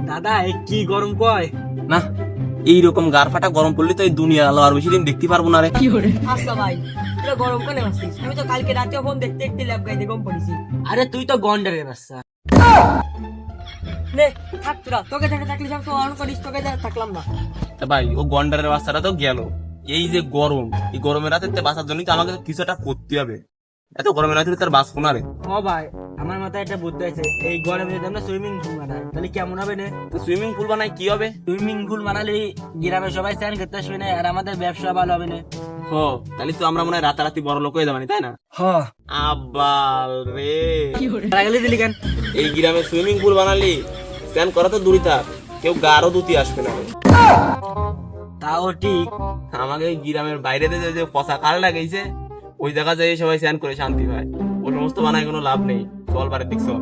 দাদা এই কি গরম কয় না এইরকম গার ফাটা গরম পড়লে তো এই দুনিয়ার আলো আর বেশি দিন দেখতে পারবো না রে। আচ্ছা ভাই তোরা গরম কেন আসছিস? আমি তো কালকে রাতে ফোন দেখতে দেখতে ল্যাব গাইতে গম পড়েছি। আরে তুই তো গন্ডারের বাচ্চা। নে থাক তোরা, তোকে দেখে থাকলে সব অন করিস, তোকে দেখে থাকলাম না। তা ভাই ও গন্ডারের বাচ্চাটা তো গেল, এই যে গরম, এই গরমের রাতে বাঁচার জন্য তো আমাকে কিছু একটা করতে হবে। এত গরমের রাতে তার বাঁচবো না রে। ও ভাই আমার মাথায় একটা বুদ্ধি আছে, এই গরমে যদি আমরা সুইমিং পুল বানাই তাহলে কেমন হবে রে? সুইমিং পুল বানাই কি হবে? সুইমিং পুল বানালে গ্রামে সবাই স্নান করতে আসবে না, আর আমাদের ব্যবসা ভালো হবে না। ও তাহলে তো আমরা মনে হয় রাতারাতি বড় লোক হয়ে যাবানি, তাই না? হ্যাঁ আবাল রে, গেলে দিলি কেন? এই গ্রামে সুইমিং পুল বানালি স্নান করা তো দূরই থাক, কেউ গারও দুতি আসবে না। তাও ঠিক। আমাকে এই গ্রামের বাইরে যে পচা কাল লাগাইছে ওই জায়গা যাই সবাই স্নান করে শান্তি পায়, ওই সমস্ত বানায় কোনো লাভ নেই। চল বাড়ির দিক চল।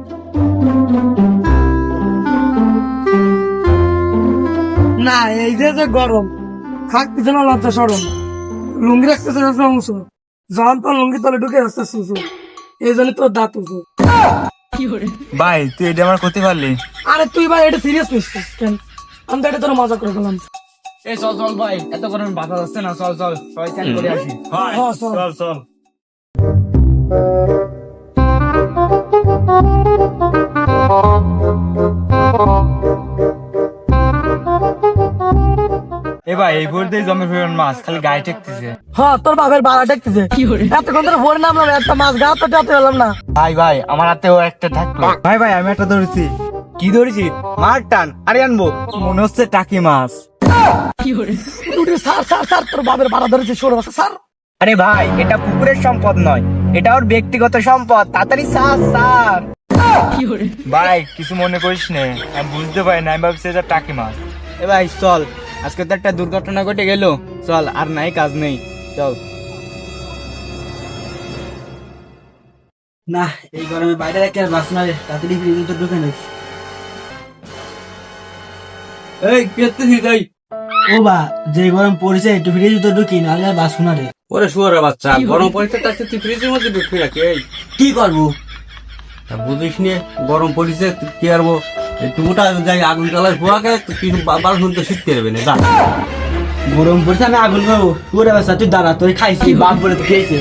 না এই যে গরম থাকতেছে না, লজ্জা সরম, লুঙ্গি রাখতেছে না সমস্যা, যখন তো লুঙ্গি তলে ঢুকে আসতে শুধু এই জন্য তোর দাঁত উঁচু। ভাই তুই এটা আমার করতে পারলি? আরে তুই ভাই এটা সিরিয়াস নিচ্ছিস কেন? আমি তো এটা তোর মজা করে গেলাম। এই চল চল ভাই, এত গরম বাতাস আসছে না, চল চল সবাই স্নান করে আসি। হ্যাঁ, চল। চল চল। এ ভাই এই ভোর দিয়ে জমে ফেরন মাছ খালি গায়ে টেকতেছে। হ্যাঁ তোর বাপের বাড়া দেখতেছে এতক্ষণ ধরে ভরে নামলাম, একটা মাছ গা তো টাতে পেলাম না। ভাই ভাই আমার হাতেও একটা থাকলো। ভাই ভাই আমি একটা ধরেছি। কি ধরেছি? মার টান, আরে আনবো, মনে হচ্ছে টাকি মাছ। উঠে স্যার স্যার স্যার তোর বাপের বাড়া ধরেছে, সরে বসে স্যার। আরে ভাই এটা পুকুরের সম্পদ নয়, এটা ওর ব্যক্তিগত সম্পদ, তাড়াতাড়ি স্যার স্যার। ভাই কিছু মনে করিস নে, আমি বুঝতে পারি না, আমি ভাবছি এটা টাকি মাছ। এ ভাই চল, আজকে তো একটা দুর্ঘটনা ঘটে গেল, চল আর নাই কাজ নেই, চল। না এই গরমে বাইরে রাখতে আর বাস না রে, তাড়াতাড়ি ফ্রিজে তো ঢুকে নিস। এই কেতেছি যাই। ও বা যে গরম পড়েছে একটু ফ্রিজে তো ঢুকি, নাহলে আর বাস না রে। ওরে শুয়ারে বাচ্চা, গরম পড়েছে তার তুই ফ্রিজের মধ্যে ঢুকবি নাকি? এই কি করবো? বুঝিস নিয়ে গরম পড়েছে কি করবো, একটু মোটা যাই আগুন জ্বালায় পোয়াকে কিছু বাবার শুনতে শিখতে হবে না। যা গরম পড়ছে আমি আগুন খাবো, তোর বাচ্চা তুই দাঁড়া, তুই খাইছি বাপ বলে তো খেয়েছে।